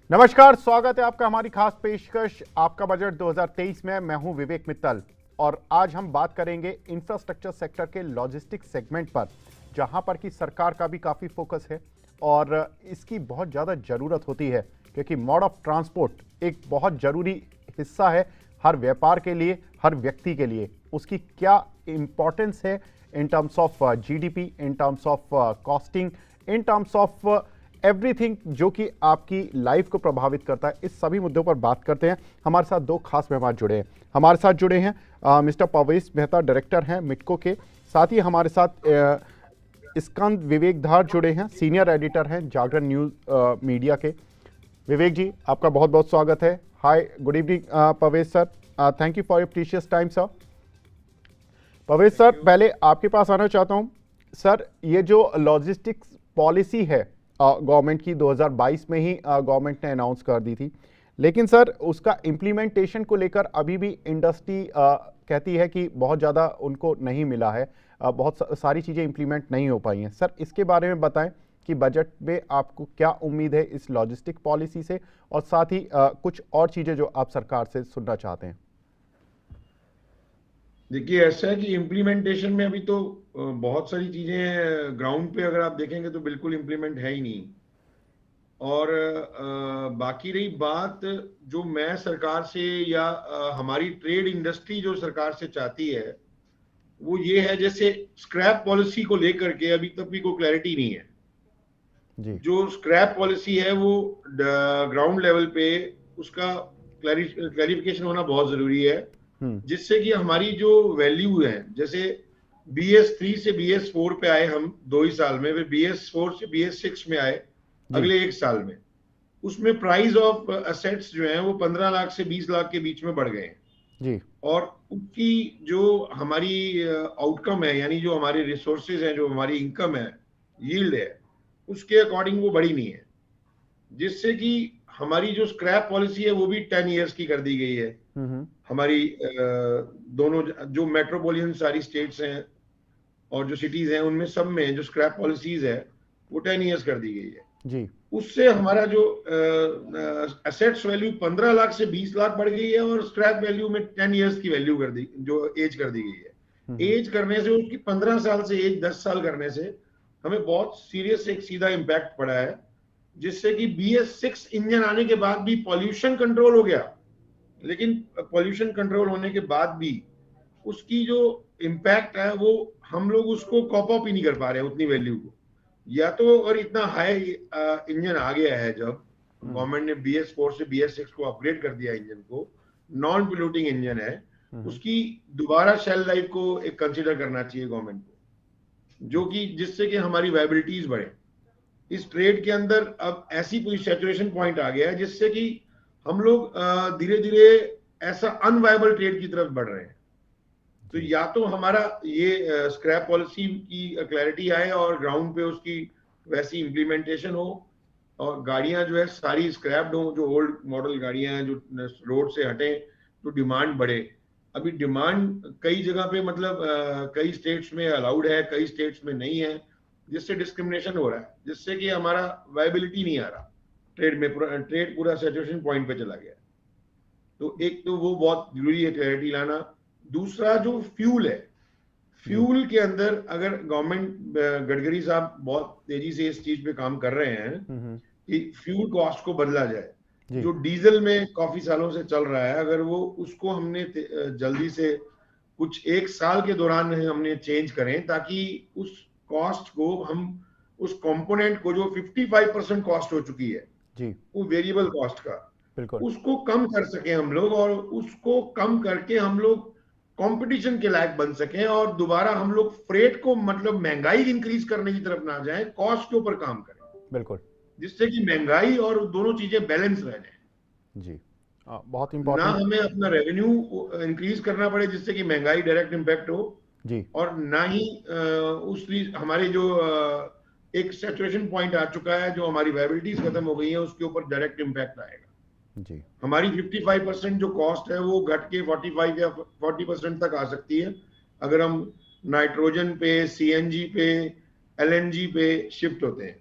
नमस्कार, स्वागत है आपका हमारी खास पेशकश आपका बजट 2023 में। मैं हूं विवेक मित्तल और आज हम बात करेंगे इंफ्रास्ट्रक्चर सेक्टर के लॉजिस्टिक्स सेगमेंट पर, जहां पर कि सरकार का भी काफ़ी फोकस है और इसकी बहुत ज़्यादा ज़रूरत होती है, क्योंकि मोड ऑफ ट्रांसपोर्ट एक बहुत ज़रूरी हिस्सा है हर व्यापार के लिए, हर व्यक्ति के लिए। उसकी क्या इम्पोर्टेंस है in terms of GDP, in terms of costing, in terms of everything जो कि आपकी लाइफ को प्रभावित करता है। इस सभी मुद्दों पर बात करते हैं। हमारे साथ दो खास मेहमान जुड़े हैं। हमारे साथ जुड़े हैं मिस्टर पवेश मेहता, डायरेक्टर हैं मिटको के। साथ ही हमारे साथ स्कंद विवेकधार जुड़े हैं, सीनियर एडिटर हैं जागरण न्यूज़ मीडिया के। विवेक जी, आपका बहुत बहुत स्वागत है। Hi, good evening Pavesh sir, thank you for your precious time sir. Pavesh sir, पहले आपके पास आना चाहता हूं। सर, ये जो लॉजिस्टिक्स पॉलिसी है गवर्नमेंट की, 2022 में ही गवर्नमेंट ने अनाउंस कर दी थी, लेकिन सर उसका इम्प्लीमेंटेशन को लेकर अभी भी इंडस्ट्री कहती है कि बहुत ज़्यादा उनको नहीं मिला है, बहुत सारी चीज़ें इम्प्लीमेंट नहीं हो पाई हैं। सर, इसके बारे में बताएं कि बजट में आपको क्या उम्मीद है इस लॉजिस्टिक पॉलिसी से, और साथ ही कुछ और चीज़ें जो आप सरकार से सुनना चाहते हैं। देखिए, ऐसा है कि इम्प्लीमेंटेशन में अभी तो बहुत सारी चीजें ग्राउंड पे अगर आप देखेंगे तो बिल्कुल इम्प्लीमेंट है ही नहीं। और बाकी रही बात, जो मैं सरकार से या हमारी ट्रेड इंडस्ट्री जो सरकार से चाहती है वो ये है, जैसे स्क्रैप पॉलिसी को लेकर के अभी तक भी कोई क्लैरिटी नहीं है। जी। जो स्क्रैप पॉलिसी है वो ग्राउंड लेवल पे उसका क्लैरिफिकेशन होना बहुत जरूरी है, हम्म। जिससे कि हमारी जो वैल्यू है, जैसे BS3 से BS4 पे आए हम 2 ही साल में, फिर BS4 से BS6 में आए जी। अगले 1 साल में, उसमें प्राइस ऑफ असेट्स जो है वो 15 लाख से 20 लाख के बीच में बढ़ गए हैं। जी। और उसकी जो हमारी आउटकम है, यानी जो हमारे रिसोर्सेज हैं, जो हमारी इनकम है, यील्ड है, उसके अकॉर्डिंग वो बढ़ी नहीं है, जिससे कि हमारी जो स्क्रैप पॉलिसी है वो भी 10 ईयर्स की कर दी गई है। हम्म। हमारी दोनों जो मेट्रोपोलियन सारी स्टेट्स हैं और जो सिटीज हैं, उनमें सब में जो स्क्रैप पॉलिसीज है वो 10 ईयर्स कर दी गई है। जी। उससे हमारा जो एसेट्स वैल्यू 15 लाख से 20 लाख बढ़ गई है, और स्क्रैप वैल्यू में 10 ईयर्स की वैल्यू कर दी, जो एज कर दी गई है। एज करने से, उसकी 15 साल से एज 10 साल करने से हमें बहुत सीरियस एक सीधा इम्पैक्ट पड़ा है, जिससे कि BS6 इंजन आने के बाद भी पॉल्यूशन कंट्रोल हो गया, लेकिन पॉल्यूशन कंट्रोल होने के बाद भी उसकी जो इम्पैक्ट है वो हम लोग उसको कॉप अप ही नहीं कर पा रहे हैं उतनी वैल्यू को। या तो और इतना हाई इंजन आ गया है, जब गवर्नमेंट ने BS4 से BS6 को अपग्रेड कर दिया इंजन को, नॉन पोल्यूटिंग इंजन है, उसकी दोबारा शेल लाइफ को एक कंसिडर करना चाहिए गवर्नमेंट को, जो कि जिससे कि हमारी वायबिलिटीज बढ़े। इस ट्रेड के अंदर अब ऐसी कोई सैचुरेशन पॉइंट आ गया है जिससे कि हम लोग धीरे धीरे ऐसा अनवायबल ट्रेड की तरफ बढ़ रहे हैं। तो या तो हमारा ये स्क्रैप पॉलिसी की क्लैरिटी आए और ग्राउंड पे उसकी वैसी इम्प्लीमेंटेशन हो, और गाड़ियां जो है सारी स्क्रैप्ड हो, जो ओल्ड मॉडल गाड़ियां हैं जो रोड से हटे, तो डिमांड बढ़े। अभी डिमांड कई जगह पे, मतलब कई स्टेट्स में अलाउड है, कई स्टेट्स में नहीं है, जिससे डिस्क्रिमिनेशन हो रहा है, जिससे कि हमारा वायबिलिटी नहीं आ रहा ट्रेड में। ट्रेड पूरा सैचुरेशन पॉइंट पे चला गया। तो एक तो वो बहुत जरूरी है क्लैरिटी लाना। दूसरा जो फ्यूल है, जी। फ्यूल के अंदर अगर गवर्नमेंट, गडकरी साहब बहुत तेजी से इस चीज पे काम कर रहे हैं कि फ्यूल कॉस्ट को बदला जाए। जी। जो डीजल में काफी सालों से चल रहा है, अगर वो उसको हमने जल्दी से कुछ 1 साल के दौरान हमने चेंज करें, ताकि उस कॉस्ट को हम, उस कंपोनेंट को जो 55% कॉस्ट हो चुकी है, जी। वो वेरिएबल कॉस्ट का, बिल्कुल। उसको कम कर सके हम लोग, और उसको कम करके हम लोग कंपटीशन के लायक बन सकें, और दोबारा हम लोग फ्रेट को, मतलब महंगाई इंक्रीज करने की तरफ ना जाएं, कॉस्ट के ऊपर काम करें, बिल्कुल। जिससे कि महंगाई और दोनों चीजें बैलेंस रह जाए। जी। बहुत ना इंपॉर्टेंट। हमें अपना रेवेन्यू इंक्रीज करना पड़े जिससे कि महंगाई डायरेक्ट इम्पैक्ट हो, जी। और ना ही हमारे जो एक सैचुरेशन पॉइंट आ चुका है, जो हमारी वायबिलिटीज खत्म हो गई है, उसके ऊपर डायरेक्ट इम्पैक्ट आएगा। जी। हमारी 55% जो कॉस्ट है वो घट के 45 या 40% तक आ सकती है, अगर हम नाइट्रोजन पे, CNG पे, LNG पे शिफ्ट होते हैं।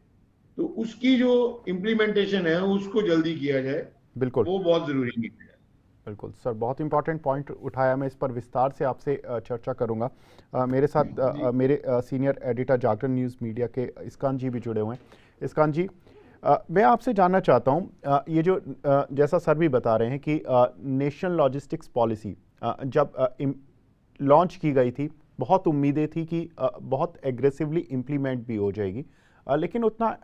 तो उसकी जो इम्प्लीमेंटेशन है उसको जल्दी किया जाए, बिल्कुल वो बहुत जरूरी है। बिल्कुल सर, बहुत इंपॉर्टेंट पॉइंट उठाया। मैं इस पर विस्तार से आपसे चर्चा करूंगा। मेरे साथ जी मेरे सीनियर एडिटर जागरण न्यूज़ मीडिया के इस्कान जी भी जुड़े हुए हैं। इस्कान जी, मैं आपसे जानना चाहता हूं, ये जो जैसा सर भी बता रहे हैं कि नेशनल लॉजिस्टिक्स पॉलिसी जब लॉन्च की गई थी, बहुत उम्मीदें थी कि बहुत एग्रेसिवली इम्प्लीमेंट भी हो जाएगी, लेकिन उतना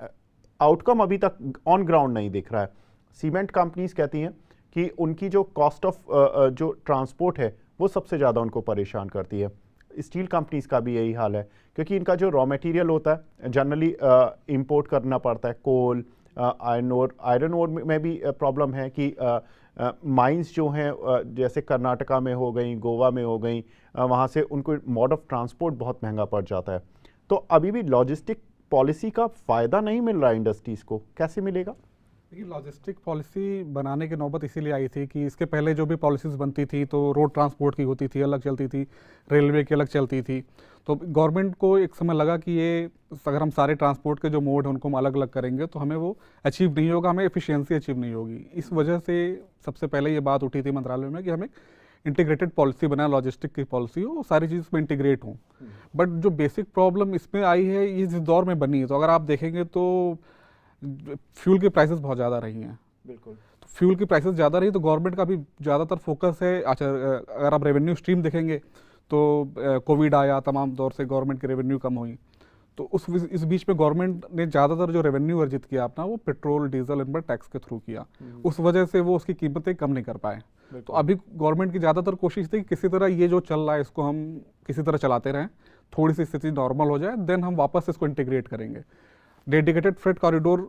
आउटकम अभी तक ऑन ग्राउंड नहीं दिख रहा है। सीमेंट कंपनीज कहती हैं कि उनकी जो कॉस्ट ऑफ जो ट्रांसपोर्ट है वो सबसे ज़्यादा उनको परेशान करती है। स्टील कंपनीज का भी यही हाल है, क्योंकि इनका जो रॉ मटेरियल होता है जनरली इंपोर्ट करना पड़ता है। कोल, आयरन ओर में भी प्रॉब्लम है कि माइंस जो हैं जैसे कर्नाटका में हो गई, गोवा में हो गई, वहाँ से उनको मोड ऑफ ट्रांसपोर्ट बहुत महंगा पड़ जाता है। तो अभी भी लॉजिस्टिक पॉलिसी का फ़ायदा नहीं मिल रहा है इंडस्ट्रीज़ को, कैसे मिलेगा? देखिए, लॉजिस्टिक पॉलिसी बनाने की नौबत इसीलिए आई थी कि इसके पहले जो भी पॉलिसीज़ बनती थी तो रोड ट्रांसपोर्ट की होती थी, अलग चलती थी, रेलवे की अलग चलती थी। तो गवर्नमेंट को एक समय लगा कि ये अगर हम सारे ट्रांसपोर्ट के जो मोड हैं उनको हम अलग अलग करेंगे तो हमें वो अचीव नहीं होगा, हमें एफिशिएंसी अचीव नहीं होगी। इस वजह से सबसे पहले ये बात उठी थी मंत्रालय में कि हमें इंटीग्रेटेड पॉलिसी बनाए, लॉजिस्टिक की पॉलिसी हो, सारी चीज़ में इंटीग्रेट हों। बट जो बेसिक प्रॉब्लम इसमें आई है, ये जिस दौर में बनी है, तो अगर आप देखेंगे तो फ्यूल की प्राइसेस बहुत ज़्यादा रही हैं। बिल्कुल। तो फ्यूल की प्राइसेस ज़्यादा रही तो गवर्नमेंट का भी ज़्यादातर फोकस है। अच्छा, अगर आप रेवेन्यू स्ट्रीम देखेंगे तो कोविड आया, तमाम दौर से गवर्नमेंट की रेवेन्यू कम हुई, तो इस बीच में गवर्नमेंट ने ज़्यादातर जो रेवेन्यू अर्जित किया अपना, वो पेट्रोल डीजल इन पर टैक्स के थ्रू किया। उस वजह से वो उसकी कीमतें कम नहीं कर पाए। तो अभी गवर्नमेंट की ज़्यादातर कोशिश थी कि किसी तरह ये जो चल रहा है इसको हम किसी तरह चलाते रहें, थोड़ी सी स्थिति नॉर्मल हो जाए, देन हम वापस इसको इंटीग्रेट करेंगे। डेडिकेटेड फ्रेट कॉरिडोर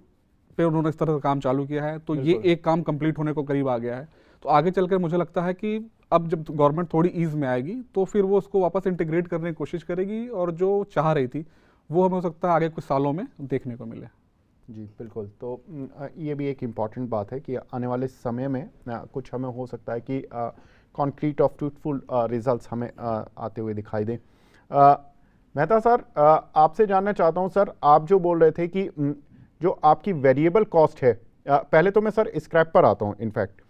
पे उन्होंने इस तरह का काम चालू किया है, तो ये एक काम कंप्लीट होने को करीब आ गया है। तो आगे चलकर मुझे लगता है कि अब जब गवर्नमेंट थोड़ी ईज में आएगी तो फिर वो उसको वापस इंटीग्रेट करने की कोशिश करेगी, और जो चाह रही थी वो हमें हो सकता है आगे कुछ सालों में देखने को मिले। जी बिल्कुल। तो ये भी एक इम्पॉर्टेंट बात है कि आने वाले समय में कुछ हमें हो सकता है कि कॉन्क्रीट और फ्रूटफुल रिजल्ट्स हमें आते हुए दिखाई दें। मेहता सर, आपसे जानना चाहता हूं सर, आप जो बोल रहे थे कि जो आपकी वेरिएबल कॉस्ट है, पहले तो मैं सर स्क्रैप पर आता हूं। इनफैक्ट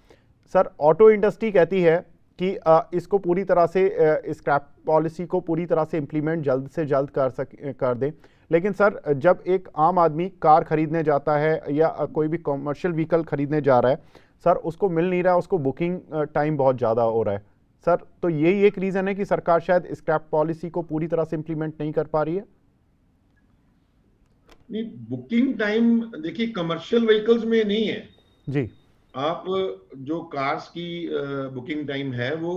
सर, ऑटो इंडस्ट्री कहती है कि इसको पूरी तरह से स्क्रैप पॉलिसी को पूरी तरह से इम्प्लीमेंट जल्द से जल्द कर दें, लेकिन सर जब एक आम आदमी कार खरीदने जाता है या कोई भी कॉमर्शियल व्हीकल खरीदने जा रहा है सर, उसको मिल नहीं रहा, उसको बुकिंग टाइम बहुत ज़्यादा हो रहा है सर। तो यही एक रीज़न है कि सरकार शायद स्क्रैप पॉलिसी को पूरी तरह से इम्प्लीमेंट नहीं कर पा रही है। नहीं, बुकिंग टाइम देखिए कमर्शियल व्हीकल्स में नहीं है जी। आप जो कार्स की बुकिंग टाइम है वो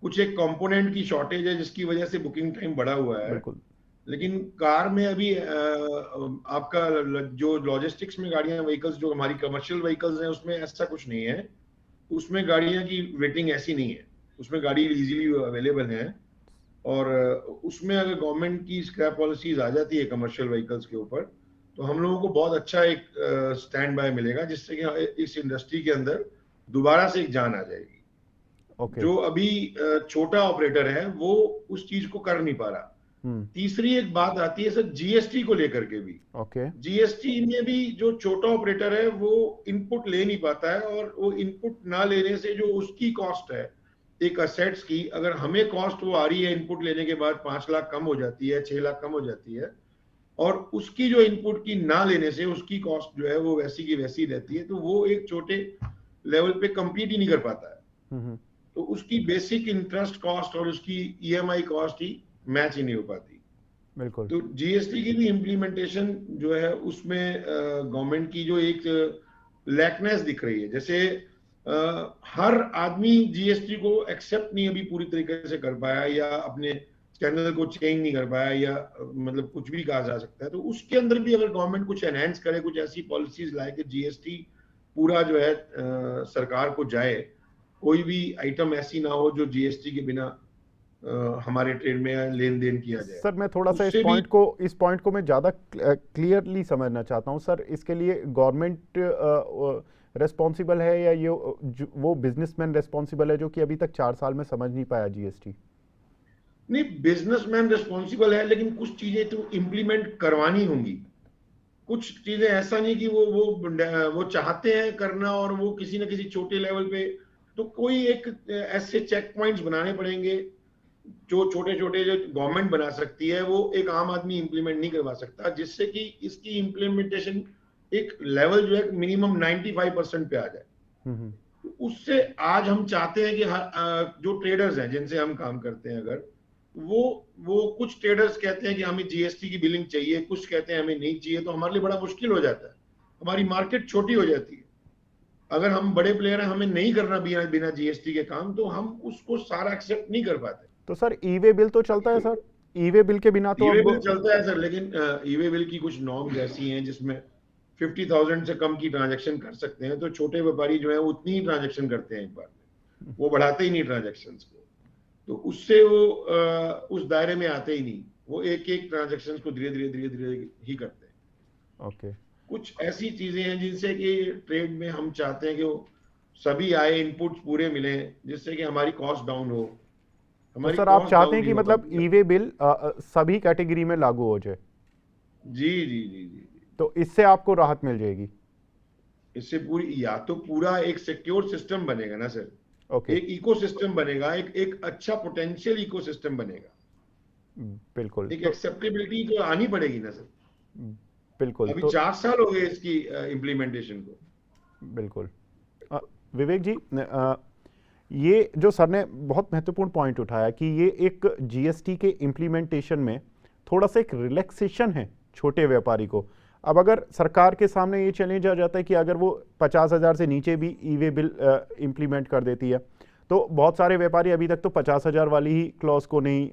कुछ एक कंपोनेंट की शॉर्टेज है जिसकी वजह से बुकिंग टाइम बढ़ा हुआ है। बिल्कुल। लेकिन कार में अभी आपका जो लॉजिस्टिक्स में गाड़ियां व्हीकल्स जो हमारी कमर्शियल व्हीकल्स हैं उसमें ऐसा कुछ नहीं है। उसमें गाड़ियां की वेटिंग ऐसी नहीं है, उसमें गाड़ी इजीली अवेलेबल है। और उसमें अगर गवर्नमेंट की स्क्रैप पॉलिसीज आ जाती है कमर्शियल व्हीकल्स के ऊपर तो हम लोगों को बहुत अच्छा एक स्टैंड बाय मिलेगा, जिससे कि इस इंडस्ट्री के अंदर दोबारा से एक जान आ जाएगी। जो अभी छोटा ऑपरेटर है वो उस चीज को कर नहीं पा रहा। तीसरी एक बात आती है सर जीएसटी को लेकर के भी। जीएसटी में भी जो छोटा ऑपरेटर है वो इनपुट ले नहीं पाता है, और वो इनपुट ना लेने से जो उसकी कॉस्ट है एक असेट्स की, अगर हमें कॉस्ट वो आ रही है इनपुट लेने के बाद 5 लाख कम हो जाती है, 6 लाख कम हो जाती है, और उसकी जो इनपुट की ना लेने से उसकी कॉस्ट जो है वो वैसी की वैसी रहती है, तो वो एक छोटे लेवल पे कंपीट ही नहीं कर पाता है। तो उसकी बेसिक इंटरेस्ट कॉस्ट और उसकी ईएमआई कॉस्ट ही मैच ही नहीं हो पाती। बिल्कुल। तो जीएसटी की भी इम्प्लीमेंटेशन जो है उसमें गवर्नमेंट की जो एक लैकनेस दिख रही है, जैसे हर आदमी जीएसटी को एक्सेप्ट नहीं अभी पूरी तरीके से कर पाया, या अपने चैनल को चेंज नहीं कर पाया, या मतलब कुछ भी कहा जा सकता है। तो उसके अंदर भी अगर गवर्नमेंट कुछ एनहेंस करे, कुछ ऐसी पॉलिसीज लाए कि जीएसटी पूरा जो है सरकार को जाए, कोई भी आइटम ऐसी ना हो जो जीएसटी के बिना हमारे ट्रेड में लेन देन किया जाए। सर मैं थोड़ा सा इस पॉइंट को मैं ज़्यादा क्लियरली समझना चाहता हूँ सर। इसके लिए गवर्नमेंट रेस्पॉन्सिबल है या ये वो बिजनेसमैन रेस्पॉन्सिबल है जो कि अभी तक 4 साल में समझ नहीं पाया जीएसटी? नहीं, बिजनेसमैन रिस्पॉन्सिबल है, लेकिन कुछ चीजें तो इम्प्लीमेंट करवानी होंगी। कुछ चीजें ऐसा नहीं कि वो चाहते हैं करना और वो किसी न किसी छोटे लेवल पे, तो कोई एक ऐसे चेक पॉइंट्स बनाने पड़ेंगे जो छोटे छोटे जो गवर्नमेंट बना सकती है, वो एक आम आदमी इंप्लीमेंट नहीं करवा सकता, जिससे कि इसकी इंप्लीमेंटेशन एक लेवल जो है मिनिमम 95% पे आ जाए। उससे आज हम चाहते हैं कि जो ट्रेडर्स हैं जिनसे हम काम करते हैं, अगर वो कुछ ट्रेडर्स कहते हैं कि हमें जीएसटी की बिलिंग चाहिए, कुछ कहते हैं हमें नहीं चाहिए, तो हमारे लिए बड़ा मुश्किल हो जाता है, हमारी मार्केट छोटी हो जाती है। अगर हम बड़े प्लेयर हैं, हमें नहीं करना बिना जीएसटी के काम, तो हम उसको सारा एक्सेप्ट नहीं कर पाते। तो सर ई वे बिल तो चलता है सर, ई वे बिल के बिना तो ई वे अब बिल चलता है सर, लेकिन ई वे बिल की कुछ नॉर्म्स ऐसी हैं जिसमें 50,000 से कम की ट्रांजैक्शन कर सकते हैं, तो छोटे व्यापारी जो है उतनी ही ट्रांजैक्शन करते हैं एक बार में, वो बढ़ाते ही नहीं ट्रांजैक्शन को, तो उससे वो उस दायरे में आते ही नहीं, वो एक एक ट्रांजैक्शन को धीरे धीरे ही करते हैं। ओके। कुछ ऐसी चीजें हैं जिनसे कि ट्रेड में हम चाहते हैं कि वो सभी आए इनपुट्स पूरे मिले, जिससे कि हमारी कॉस्ट डाउन हो। तो सर आप चाहते हैं कि मतलब ई वे बिल सभी कैटेगरी में लागू हो जाए? जी जी जी जी। तो इससे आपको राहत मिल जाएगी? इससे या तो पूरा एक सिक्योर सिस्टम बनेगा ना सर, एक इकोसिस्टम बनेगा, एक अच्छा पोटेंशियल इकोसिस्टम बनेगा। बिल्कुल, एक एक्सेप्टेबिलिटी तो आनी पड़ेगी ना सर। बिल्कुल। अभी 4 साल हो गए इसकी इम्प्लीमेंटेशन को। बिल्कुल। विवेक जी, ये जो सर ने बहुत महत्वपूर्ण पॉइंट उठाया कि ये एक जीएसटी के इम्प्लीमेंटेशन में थोड़ा सा एक रिलैक्सेशन है छोटे व्यापारी को। अब अगर सरकार के सामने ये चैलेंज आ जाता है कि अगर वो 50,000 से नीचे भी ई वे बिल इम्प्लीमेंट कर देती है, तो बहुत सारे व्यापारी अभी तक तो 50,000 वाली ही क्लॉज को नहीं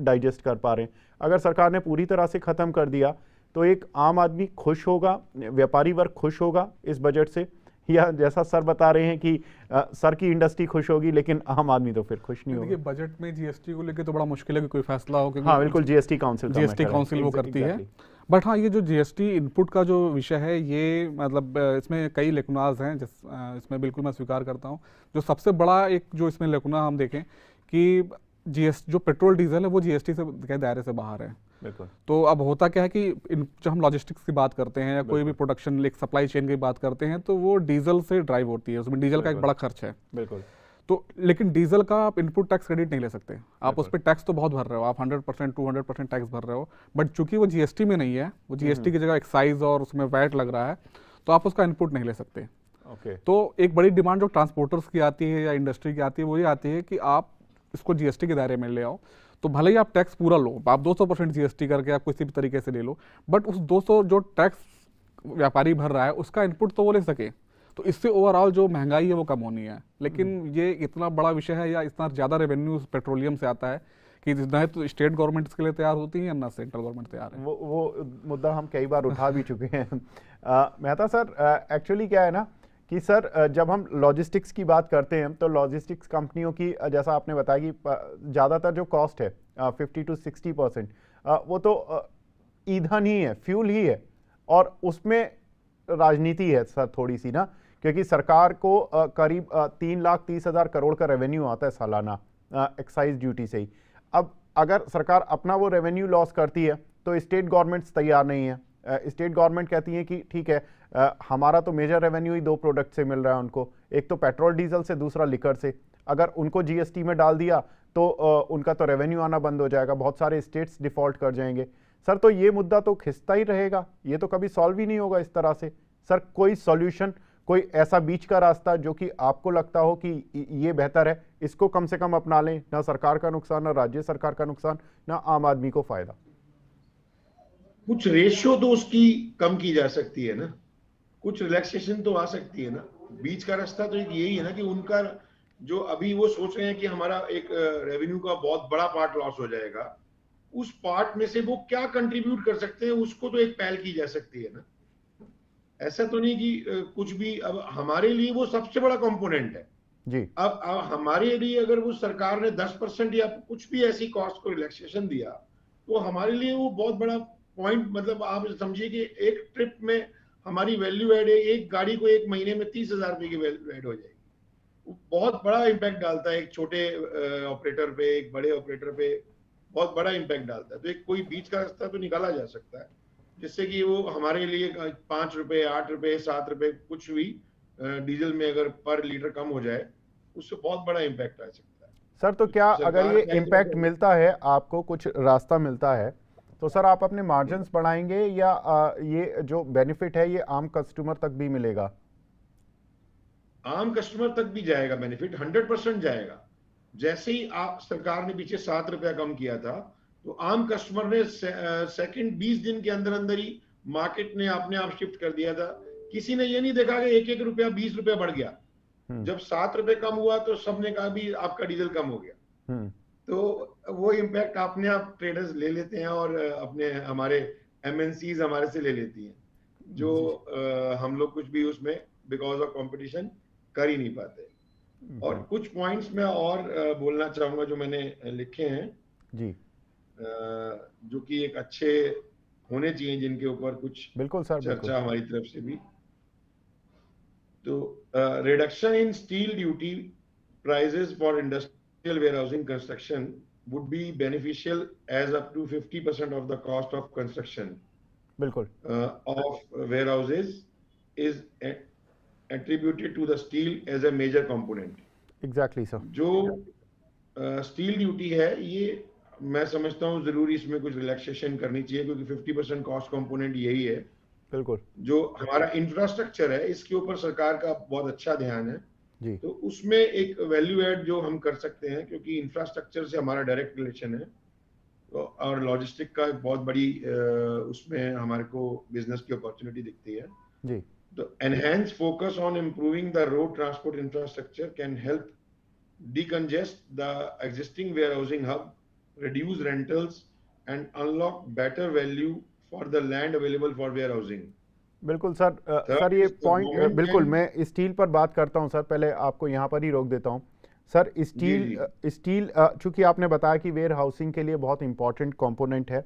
डाइजेस्ट कर पा रहे हैं। अगर सरकार ने पूरी तरह से ख़त्म कर दिया तो एक आम आदमी खुश होगा, व्यापारी वर्ग खुश होगा इस बजट से, या जैसा सर बता रहे हैं कि सर की इंडस्ट्री खुश होगी लेकिन आम आदमी तो फिर खुश नहीं होगा? देखिए, बजट में जीएसटी को लेकर तो बड़ा मुश्किल है कि कोई फैसला हो, क्योंकि हाँ बिल्कुल, जीएसटी काउंसिल वो करती है। बट हाँ, ये जो जीएसटी इनपुट का जो विषय है, ये मतलब इसमें कई लेकुनाज हैं, इसमें बिल्कुल मैं स्वीकार करता हूँ। जो सबसे बड़ा एक जो इसमें लेकुना हम देखें कि जो पेट्रोल डीजल है वो जीएसटी के दायरे से बाहर है। बिल्कुल। तो अब होता क्या है कि जब हम लॉजिस्टिक्स की बात करते हैं या कोई भी प्रोडक्शन एक सप्लाई चेन की बात करते हैं, तो वो डीजल से ड्राइव होती है, उसमें डीजल का एक बड़ा खर्च है। बिल्कुल। तो लेकिन डीजल का आप इनपुट टैक्स क्रेडिट नहीं ले सकते, आप उस पर टैक्स तो बहुत भर रहे हो, आप 100% 200% टैक्स भर रहे हो, बट चूंकि वो जीएसटी में नहीं है, वो जीएसटी की जगह एक्साइज और उसमें वैट लग रहा है, तो आप उसका इनपुट नहीं ले सकते। तो एक बड़ी डिमांड जो ट्रांसपोर्टर्स की आती है या इंडस्ट्री की आती है, वो ये आती है कि आप इसको जीएसटी के दायरे में ले आओ, तो भले ही आप टैक्स पूरा लो, आप 200% जीएसटी करके आप किसी भी तरीके से ले लो, बट उस 200 जो टैक्स व्यापारी भर रहा है उसका इनपुट तो वो ले सके, तो इससे ओवरऑल जो महंगाई है वो कम होनी है। लेकिन ये इतना बड़ा विषय है या इतना ज़्यादा रेवेन्यू पेट्रोलियम से आता है कि न तो स्टेट गवर्नमेंट इसके लिए तैयार होती है ना सेंट्रल गवर्नमेंट तैयार है। वो मुद्दा हम कई बार उठा भी चुके हैं। मेहता सर, एक्चुअली क्या है ना कि सर जब हम लॉजिस्टिक्स की बात करते हैं तो लॉजिस्टिक्स कंपनियों की, जैसा आपने बताया कि ज़्यादातर जो कॉस्ट है 50 to 60% वो तो ईंधन ही है, फ्यूल ही है, और उसमें राजनीति है सर थोड़ी सी ना, क्योंकि सरकार को करीब 3,30,000 करोड़ का रेवेन्यू आता है सालाना एक्साइज ड्यूटी से ही। अब अगर सरकार अपना वो रेवेन्यू लॉस करती है तो स्टेट गवर्नमेंट्स तैयार नहीं है। स्टेट गवर्नमेंट कहती है कि ठीक है, हमारा तो मेजर रेवेन्यू ही 2 प्रोडक्ट से मिल रहा है उनको, एक तो पेट्रोल डीजल से, दूसरा लिकर से। अगर उनको जीएसटी में डाल दिया तो उनका तो रेवेन्यू आना बंद हो जाएगा, बहुत सारे स्टेट्स डिफॉल्ट कर जाएंगे। सर तो ये मुद्दा तो खिंचता ही रहेगा, ये तो कभी सॉल्व ही नहीं होगा इस तरह से। सर कोई सॉल्यूशन, कोई ऐसा बीच का रास्ता जो कि आपको लगता हो कि ये बेहतर है, इसको कम से कम अपना लें, ना सरकार का नुकसान, ना राज्य सरकार का नुकसान, ना आम आदमी को फायदा? कुछ रेशियो तो उसकी कम की जा सकती है ना, कुछ रिलैक्सेशन तो आ सकती है ना। बीच का रास्ता तो एक यही है ना कि उनका जो अभी वो सोच रहे हैं कि हमारा एक रेवेन्यू का बहुत बड़ा पार्ट लॉस हो जाएगा, उस पार्ट में से वो क्या कंट्रीब्यूट कर सकते हैं, उसको तो एक पहल की जा सकती है ना। ऐसा तो नहीं कि कुछ भी, अब हमारे लिए वो सबसे बड़ा कंपोनेंट है जी। अब हमारे लिए अगर वो सरकार ने 10% या कुछ भी ऐसी कॉस्ट को रिलैक्सेशन दिया, तो हमारे लिए वो बहुत बड़ा पॉइंट, मतलब आप समझिए कि एक ट्रिप में हमारी वैल्यू एड है, एक गाड़ी को एक महीने में 30,000 रुपए की वैल्यू एड हो जाएगी। बहुत बड़ा इम्पैक्ट डालता है एक छोटे ऑपरेटर पे, एक बड़े ऑपरेटर पे बहुत बड़ा इम्पैक्ट डालता है। तो एक कोई बीच का रास्ता तो निकाला जा सकता है, जिससे कि वो हमारे लिए 5 रुपए, 8 रुपए, 7 रुपए कुछ भी डीजल में अगर पर लीटर कम हो जाए, उससे बहुत बड़ा इम्पैक्ट आ सकता है। सर तो क्या अगर सरकार ये चाहे इम्पैक्ट तो मिलता है, आपको कुछ रास्ता मिलता है, तो सर आप अपने मार्जिन्स बढ़ाएंगे या ये जो बेनिफिट है ये आम कस्टमर तक भी मिलेगा? आम कस्टमर तक भी जाएगा बेनिफिट, 100% जाएगा। जैसे ही आप सरकार ने पीछे 7 रुपया कम किया था, तो आम कस्टमर ने सेकंड 20 दिन के अंदर अंदर ही मार्केट ने अपने आप शिफ्ट कर दिया था। किसी ने ये नहीं देखा कि 1-1 रुपया 20 रुपया बढ़ गया। जब 7 रुपए कम हुआ तो सबने कहा भी आपका डीजल कम हो गया। तो वो इम्पैक्ट अपने आप ट्रेडर्स ले लेते हैं और अपने हमारे एमएनसीज हमारे से ले लेती हैं, जो हम लोग कुछ भी उसमें बिकॉज ऑफ कंपटीशन कर ही नहीं पाते। और कुछ पॉइंट्स में और बोलना चाहूंगा जो मैंने लिखे हैं जी, जो कि एक अच्छे होने चाहिए, जिनके ऊपर कुछ बिल्कुल सर, चर्चा हमारी तरफ से भी। तो reduction in steel duty prices for industrial warehousing construction would be beneficial as up to 50% of the cost of construction बिल्कुल of warehouses is attributed to the steel as a major component. Exactly sir. जो steel duty है, ये मैं समझता हूँ जरूरी इसमें कुछ रिलैक्सेशन करनी चाहिए, क्योंकि 50% कॉस्ट कंपोनेंट यही है। बिल्कुल। जो हमारा इंफ्रास्ट्रक्चर है, इसके ऊपर सरकार का बहुत अच्छा ध्यान है जी। तो उसमें एक वैल्यू एड जो हम कर सकते हैं, क्योंकि इंफ्रास्ट्रक्चर से हमारा डायरेक्ट रिलेशन है, तो और लॉजिस्टिक का एक बहुत बड़ी उसमें हमारे को बिजनेस की अपॉर्चुनिटी दिखती है जी। तो enhance focus on improving the road transport infrastructure can help decongest the existing warehousing hub, reduce rentals and unlock better value for the land available for warehousing. बिल्कुल सर। सर ये point बिल्कुल मैं steel पर बात करता हूं sir, पहले आपको यहां पर ही रोक देता हूं सर। स्टील चूंकि आपने बताया कि वेयर हाउसिंग के लिए बहुत इंपॉर्टेंट कंपोनेंट है,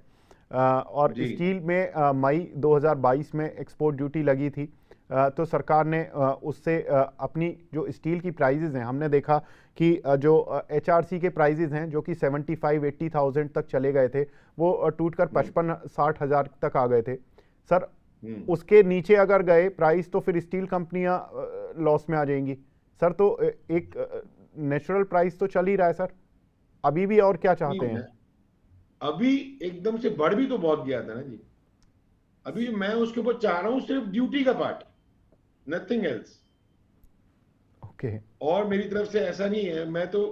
और स्टील में मई 2022 में एक्सपोर्ट ड्यूटी लगी थी, तो सरकार ने उससे अपनी जो स्टील की प्राइजेज़ हैं, हमने देखा कि जो HRC के प्राइजेज़ हैं जो कि 75-80,000 तक चले गए थे, वो टूटकर 55-60 हज़ार तक आ गए थे सर। उसके नीचे अगर गए प्राइस तो फिर स्टील कंपनियां लॉस में आ जाएंगी सर। तो एक नेचुरल प्राइस तो चल ही रहा है सर, अभी भी और क्या चाहते हैं? अभी एकदम से बढ़ भी तो बहुत गया था ना जी। अभी मैं उसके ऊपर चाह रहा हूं सिर्फ ड्यूटी का पार्ट, नथिंग एल्स। ओके। और मेरी तरफ से ऐसा नहीं है, मैं तो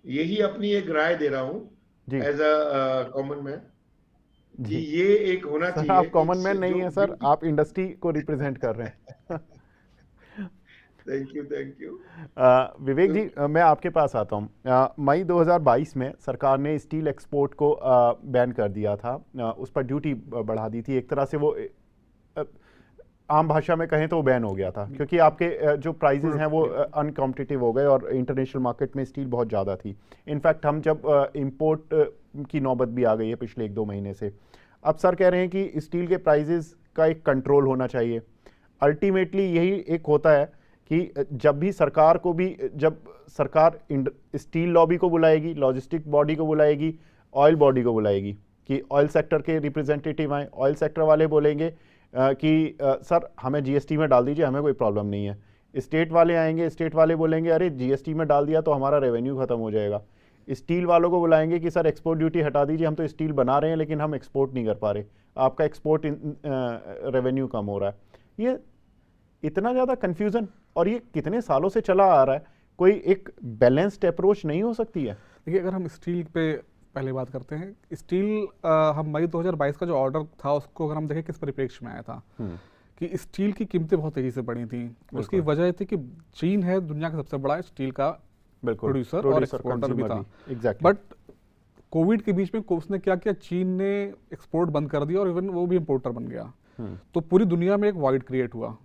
यही अपनी एक राय दे रहा हूं एज अ कॉमन मैन कि ये एक होना चाहिए। आप कॉमन मैन नहीं है सर, आप इंडस्ट्री को रिप्रेजेंट कर रहे हैं। Thank you. विवेक जी, मैं आपके पास आता हूँ। मई 2022 में सरकार ने स्टील एक्सपोर्ट को बैन कर दिया था, उस पर ड्यूटी बढ़ा दी थी। एक तरह से वो आम भाषा में कहें तो वो बैन हो गया था, क्योंकि आपके जो प्राइजेस हैं वो अनकॉम्पिटिटिव हो गए और इंटरनेशनल मार्केट में स्टील बहुत ज़्यादा थी। इनफैक्ट हम जब इंपोर्ट की नौबत भी आ गई है पिछले 1-2 महीने से। अब सर कह रहे हैं कि स्टील के प्राइजेस का एक कंट्रोल होना चाहिए। अल्टीमेटली यही एक होता है कि जब भी सरकार को भी, जब सरकार स्टील लॉबी को बुलाएगी, लॉजिस्टिक बॉडी को बुलाएगी, ऑयल बॉडी को बुलाएगी कि ऑयल सेक्टर के रिप्रेजेंटेटिव आए, ऑयल सेक्टर वाले बोलेंगे कि सर हमें GST में डाल दीजिए, हमें कोई प्रॉब्लम नहीं है। स्टेट वाले आएंगे, स्टेट वाले बोलेंगे अरे GST में डाल दिया तो हमारा रेवेन्यू खत्म हो जाएगा। स्टील वालों को बुलाएंगे कि सर एक्सपोर्ट ड्यूटी हटा दीजिए, हम तो स्टील बना रहे हैं लेकिन हम एक्सपोर्ट नहीं कर पा रहे, आपका एक्सपोर्ट रेवेन्यू कम हो रहा है। ये इतना ज़्यादा कन्फ्यूज़न, और ये कितने सालों से चला आ रहा है, कोई एक बैलेंस्ड अप्रोच नहीं हो सकती है? देखिए, अगर हम स्टील पे पहले बात करते हैं, स्टील हम मई 2022 का जो ऑर्डर था उसको अगर हम देखें किस परिप्रेक्ष्य में आया था कि स्टील की कीमतें बहुत तेजी से बढ़ी थी। उसकी वजह थी कि चीन है दुनिया का सबसे बड़ा स्टील का प्रोड्यूसर और एक्सपोर्टर भी था। बट कोविड के बीच में उसने क्या किया, चीन ने एक्सपोर्ट बंद कर दिया और इवन वो भी इम्पोर्टर बन गया। तो पूरी दुनिया में एक वाइड क्रिएट हुआ।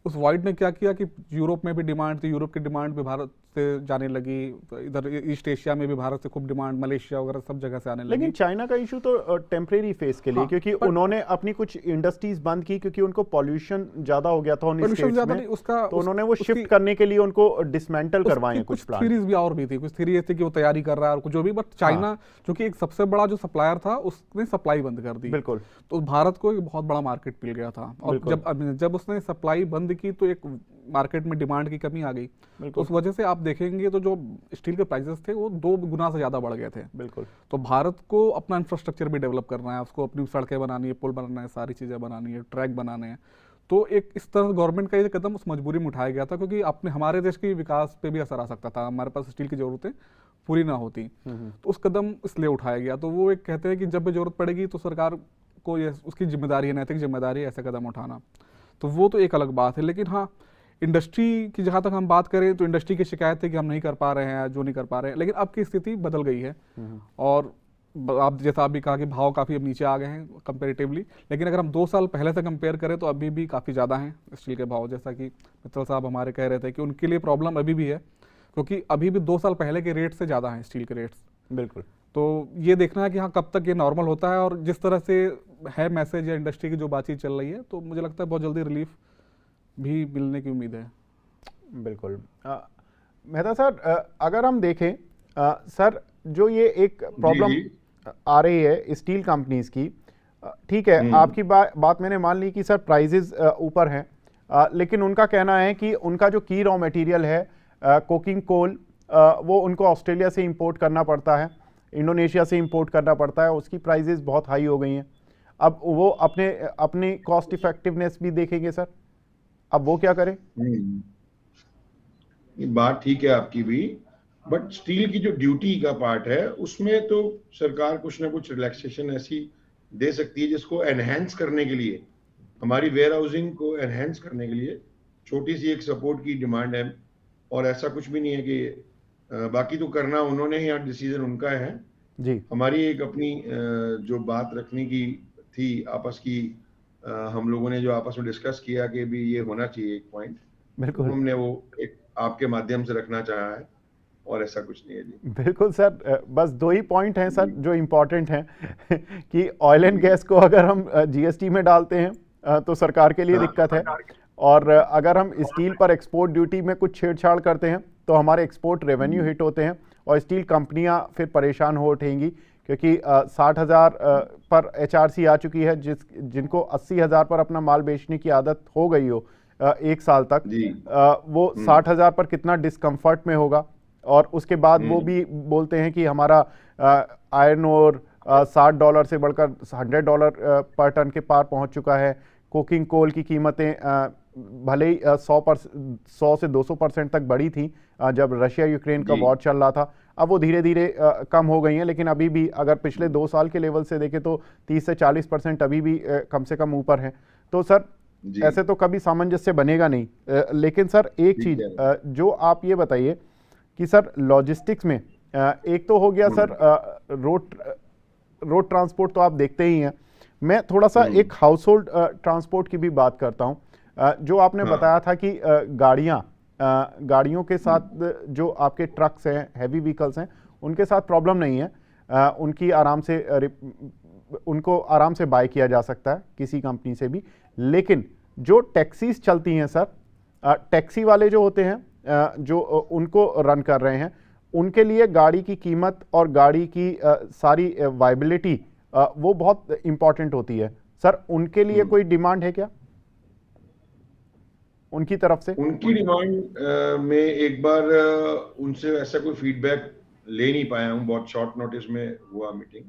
उस वाइड ने क्या किया कि यूरोप में भी डिमांड थी, यूरोप की डिमांड भी भारत से जाने लगी, तो इधर ईस्ट एशिया में भी भारत से खूब डिमांड, मलेशिया वगैरह सब जगह से आने लगी। लेकिन चाइना का इशू तो टेम्परेरी फेस के लिए, हाँ, क्योंकि उन्होंने अपनी कुछ इंडस्ट्रीज बंद की क्योंकि उनको पॉल्यूशन ज्यादा हो गया था उन स्टेट्स में, तो उन्होंने वो शिफ्ट करने के लिए उनको डिसमेंटल करवाए कुछ प्लांट। थ्योरीज भी और भी थी, कुछ थ्योरी थी कि वो तैयारी कर रहा है और कुछ जो भी, बट चाइना जो कि एक सबसे बड़ा जो सप्लायर था उसने सप्लाई बंद कर दी। बिल्कुल। तो भारत को एक बहुत बड़ा मार्केट मिल गया था, और जब उसने सप्लाई बंद की तो एक मार्केट में डिमांड की कमी आ गई। तो उस वजह से आप देखेंगे तो जो स्टील के प्राइसेस थे वो 2 गुना से ज्यादा बढ़ गए थे। बिल्कुल। तो भारत को अपना इंफ्रास्ट्रक्चर भी डेवलप करना है, उसको अपनी सड़कें बनानी है, पुल बनाना है, सारी चीजें बनानी है, ट्रैक बनाने हैं। तो एक इस तरह गवर्नमेंट का ये कदम उस मजबूरी में उठाया गया था, क्योंकि अपने हमारे देश के विकास पे भी असर आ सकता था, हमारे पास स्टील की जरूरतें पूरी ना होती। तो उस कदम इसलिए उठाया गया। तो वो एक कहते हैं कि जब भी जरूरत पड़ेगी तो सरकार को ये उसकी जिम्मेदारी है, नैतिक जिम्मेदारी है ऐसे कदम उठाना। तो वो तो एक अलग बात है। लेकिन हाँ, इंडस्ट्री की जहाँ तक हम बात करें तो इंडस्ट्री की शिकायत है कि हम नहीं कर पा रहे हैं, जो नहीं कर पा रहे हैं। लेकिन अब की स्थिति बदल गई है, और आप जैसा आप भी कहा कि भाव काफ़ी अब नीचे आ गए हैं कंपेरेटिवली। लेकिन अगर हम 2 साल पहले से कंपेयर करें तो अभी भी काफ़ी ज़्यादा हैं स्टील के भाव। जैसा कि मित्तल साहब हमारे कह रहे थे कि उनके लिए प्रॉब्लम अभी भी है, क्योंकि अभी भी 2 साल पहले के रेट से ज़्यादा हैं स्टील के रेट्स। बिल्कुल। तो ये देखना है कि हाँ कब तक ये नॉर्मल होता है, और जिस तरह से है मैसेज या इंडस्ट्री की जो बातचीत चल रही है, तो मुझे लगता है बहुत जल्दी रिलीफ भी मिलने की उम्मीद है। बिल्कुल। मेहता सर, अगर हम देखें सर, जो ये एक प्रॉब्लम आ रही है स्टील कंपनीज की, ठीक है, आपकी बात मैंने मान ली कि सर प्राइजेस ऊपर हैं, लेकिन उनका कहना है कि उनका जो की रॉ मटेरियल है कोकिंग कोल, वो उनको ऑस्ट्रेलिया से इंपोर्ट करना पड़ता है, इंडोनेशिया से इंपोर्ट करना पड़ता है, उसकी प्राइजेस बहुत हाई हो गई हैं। अब वो अपनी कॉस्ट इफेक्टिवनेस भी देखेंगे सर, अब वो क्या करें? ये बात ठीक है आपकी भी, बट स्टील की जो ड्यूटी का पार्ट है उसमें तो सरकार कुछ ना कुछ रिलैक्सेशन ऐसी दे सकती है जिसको एनहेंस करने के लिए, हमारी वेयर हाउसिंग को एनहेंस करने के लिए छोटी सी एक सपोर्ट की डिमांड है। और ऐसा कुछ भी नहीं है कि बाकी तो करना उन्होंने ही, डिसीजन उनका है जी। हमारी एक अपनी जो बात रखने की थी आपस की, हम लोगों ने जो आपस में डिस्कस किया कि भी ये होना चाहिए एक पॉइंट, बिल्कुल, तो हमने वो एक आपके माध्यम से रखना चाहा है, और ऐसा कुछ नहीं है जी। बिल्कुल सर, बस 2 ही पॉइंट हैं सर जो इम्पोर्टेंट हैं कि ऑयल एंड गैस को अगर हम जीएसटी में डालते हैं तो सरकार के लिए दिक्कत है, और अगर हम स्टील पर एक्सपोर्ट ड्यूटी में कुछ छेड़छाड़ करते हैं तो हमारे एक्सपोर्ट रेवेन्यू हिट होते हैं, और स्टील कंपनियां फिर परेशान हो उठेंगी, क्योंकि 60,000 पर एचआरसी आ चुकी है, जिनको 80,000 पर अपना माल बेचने की आदत हो गई हो 1 साल तक, वो 60,000 पर कितना डिस्कम्फर्ट में होगा। और उसके बाद वो भी बोलते हैं कि हमारा आयरन ओर $60 से बढ़कर $100 पर टन के पार पहुंच चुका है। कोकिंग कोल की कीमतें भले ही 100 से 200% तक बढ़ी थी जब रशिया यूक्रेन का वॉर चल रहा था, अब वो धीरे धीरे कम हो गई हैं, लेकिन अभी भी अगर पिछले 2 साल के लेवल से देखें तो 30 से 40% अभी भी कम से कम ऊपर है। तो सर ऐसे तो कभी सामंजस्य बनेगा नहीं। लेकिन सर एक चीज जो आप ये बताइए कि सर लॉजिस्टिक्स में एक तो हो गया सर रोड ट्रांसपोर्ट तो आप देखते ही हैं, मैं थोड़ा सा एक हाउस होल्ड ट्रांसपोर्ट की भी बात करता हूं। जो आपने बताया था कि गाड़ियों के साथ जो आपके ट्रक्स हैं, हैवी व्हीकल्स हैं, उनके साथ प्रॉब्लम नहीं है, उनको आराम से बाय किया जा सकता है किसी कंपनी से भी। लेकिन जो टैक्सीज चलती हैं सर, टैक्सी वाले जो होते हैं जो उनको रन कर रहे हैं, उनके लिए गाड़ी की कीमत और गाड़ी की सारी वायबिलिटी वो बहुत इंपॉर्टेंट होती है। सर उनके लिए कोई डिमांड है क्या उनकी तरफ से? उनकी डिमांड में एक बार उनसे ऐसा कोई फीडबैक ले नहीं पाया हूँ, बहुत शॉर्ट नोटिस में हुआ मीटिंग,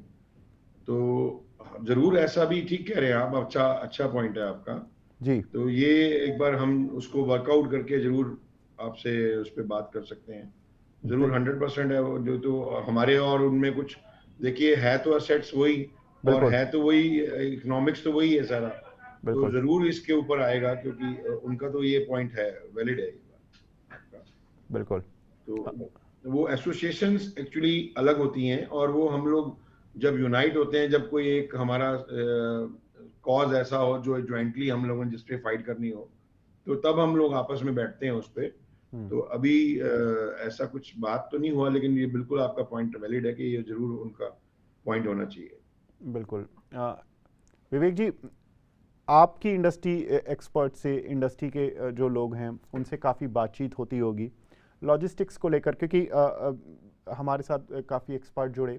तो जरूर ऐसा भी ठीक कह रहे हैं आप, अच्छा पॉइंट है आपका जी। तो ये एक बार हम उसको वर्कआउट करके जरूर आपसे उस पर बात कर सकते हैं, जरूर 100% है वो, जो तो हमारे और उनमें कुछ देखिए है तो असेट्स वही और है तो वही, इकोनॉमिक्स तो वही है सारा, तो जरूर इसके ऊपर आएगा, क्योंकि उनका तो ये पॉइंट है, वैलिड है बिल्कुल। तो वो एसोसिएशंस एक्चुअली अलग होती हैं, और वो हम लोग जब यूनाइट होते हैं, जब कोई एक हमारा कॉज ऐसा हो जो ज्वाइंटली हम लोगों ने जिस पे फाइट करनी हो, तो तब हम लोग आपस में बैठते हैं उस पर, तो अभी ऐसा कुछ बात तो नहीं हुआ, लेकिन ये बिल्कुल आपका पॉइंट वैलिड है कि ये जरूर उनका पॉइंट होना चाहिए। बिल्कुल। विवेक जी, आपकी इंडस्ट्री एक्सपर्ट से, इंडस्ट्री के जो लोग हैं उनसे काफ़ी बातचीत होती होगी लॉजिस्टिक्स को लेकर, क्योंकि हमारे साथ काफ़ी एक्सपर्ट जुड़े।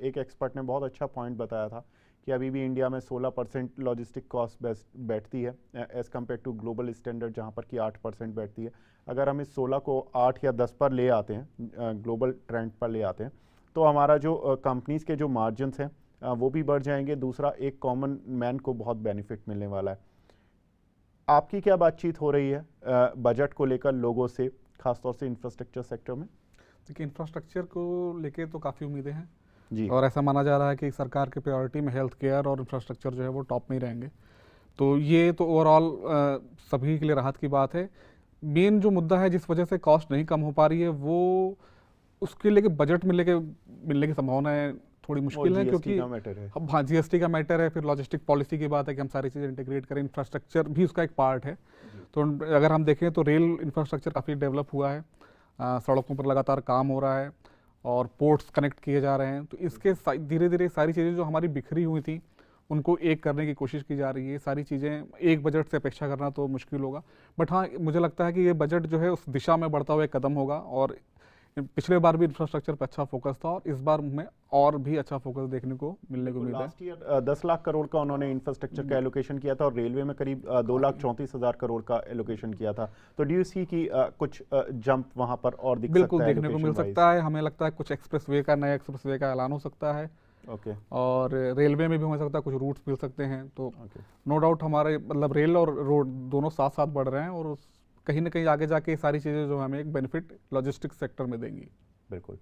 एक एक्सपर्ट ने बहुत अच्छा पॉइंट बताया था कि अभी भी इंडिया में 16% लॉजिस्टिक कॉस्ट बैठती है as compared to global standard जहाँ पर कि 8% बैठती है। अगर हम इस 16 को 8 या 10 पर ले आते हैं, ग्लोबल ट्रेंड पर ले आते हैं, तो हमारा जो कंपनीज़ के जो मार्जिन्स हैं वो भी बढ़ जाएंगे। दूसरा, एक कॉमन मैन को बहुत बेनिफिट मिलने वाला है। आपकी क्या बातचीत हो रही है बजट को लेकर लोगों से, खासतौर से इंफ्रास्ट्रक्चर सेक्टर में? देखिए, इंफ्रास्ट्रक्चर को लेके तो काफ़ी उम्मीदें हैं जी, और ऐसा माना जा रहा है कि सरकार के प्रायोरिटी में हेल्थ केयर और इंफ्रास्ट्रक्चर जो है वो टॉप में ही रहेंगे। तो ये तो ओवरऑल सभी के लिए राहत की बात है। मेन जो मुद्दा है जिस वजह से कॉस्ट नहीं कम हो पा रही है, वो उसके लेके बजट मिलने की संभावनाएं थोड़ी मुश्किल है, क्योंकि अब हाँ, जीएसटी का मैटर है, फिर लॉजिस्टिक पॉलिसी की बात है कि हम सारी चीज़ें इंटीग्रेट करें, इंफ्रास्ट्रक्चर भी उसका एक पार्ट है। तो अगर हम देखें तो रेल इंफ्रास्ट्रक्चर काफ़ी डेवलप हुआ है, सड़कों पर लगातार काम हो रहा है और पोर्ट्स कनेक्ट किए जा रहे हैं। तो इसके धीरे धीरे सारी चीज़ें जो हमारी बिखरी हुई थी उनको एक करने की कोशिश की जा रही है। सारी चीज़ें एक बजट से अपेक्षा करना तो मुश्किल होगा, बट हाँ, मुझे लगता है कि ये बजट जो है उस दिशा में बढ़ता हुआ एक कदम होगा। और पिछले बार भी इंफ्रास्ट्रक्चर पर अच्छा फोकस था और इस बार में और भी अच्छा फोकस देखने को मिलने को उम्मीद है। लास्ट ईयर 10 लाख करोड़ का उन्होंने इंफ्रास्ट्रक्चर का एलोकेशन किया था और रेलवे में करीब 2,34,000 करोड़ का एलोकेशन किया था। तो डू यू सी कि कुछ जंप वहां पर और दिख बिल्कुल सकता है? देखने को मिल सकता है। हमें लगता है कुछ एक्सप्रेसवे का, नया एक्सप्रेसवे का ऐलान हो सकता है। ओके। और रेलवे में भी हो सकता है कुछ रूट्स मिल सकते हैं। तो नो डाउट हमारे मतलब रेल और रोड दोनों साथ साथ बढ़ रहे हैं और कहीं ना कहीं आगे जाके सारी चीज़ें जो हमें एक बेनिफिट लॉजिस्टिक्स सेक्टर में देंगी। बिल्कुल।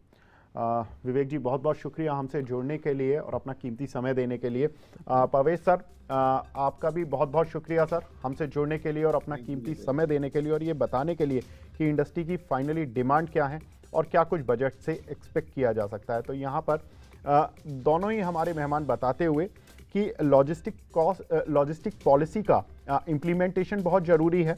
विवेक जी, बहुत बहुत शुक्रिया हमसे जुड़ने के लिए और अपना कीमती समय देने के लिए। परवेज सर, आपका भी बहुत बहुत शुक्रिया सर, हमसे जुड़ने के लिए और अपना कीमती समय देने के लिए और ये बताने के लिए कि इंडस्ट्री की फाइनली डिमांड क्या है और क्या कुछ बजट से एक्सपेक्ट किया जा सकता है। तो यहाँ पर दोनों ही हमारे मेहमान बताते हुए कि लॉजिस्टिक पॉलिसी का इम्प्लीमेंटेशन बहुत ज़रूरी है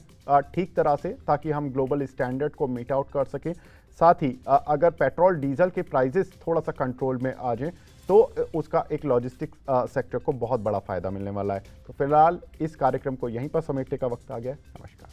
ठीक तरह से, ताकि हम ग्लोबल स्टैंडर्ड को मीट आउट कर सकें। साथ ही अगर पेट्रोल डीजल के प्राइसेस थोड़ा सा कंट्रोल में आ जाएं तो उसका एक लॉजिस्टिक सेक्टर को बहुत बड़ा फ़ायदा मिलने वाला है। तो फिलहाल इस कार्यक्रम को यहीं पर समेटने का वक्त आ गया है। नमस्कार।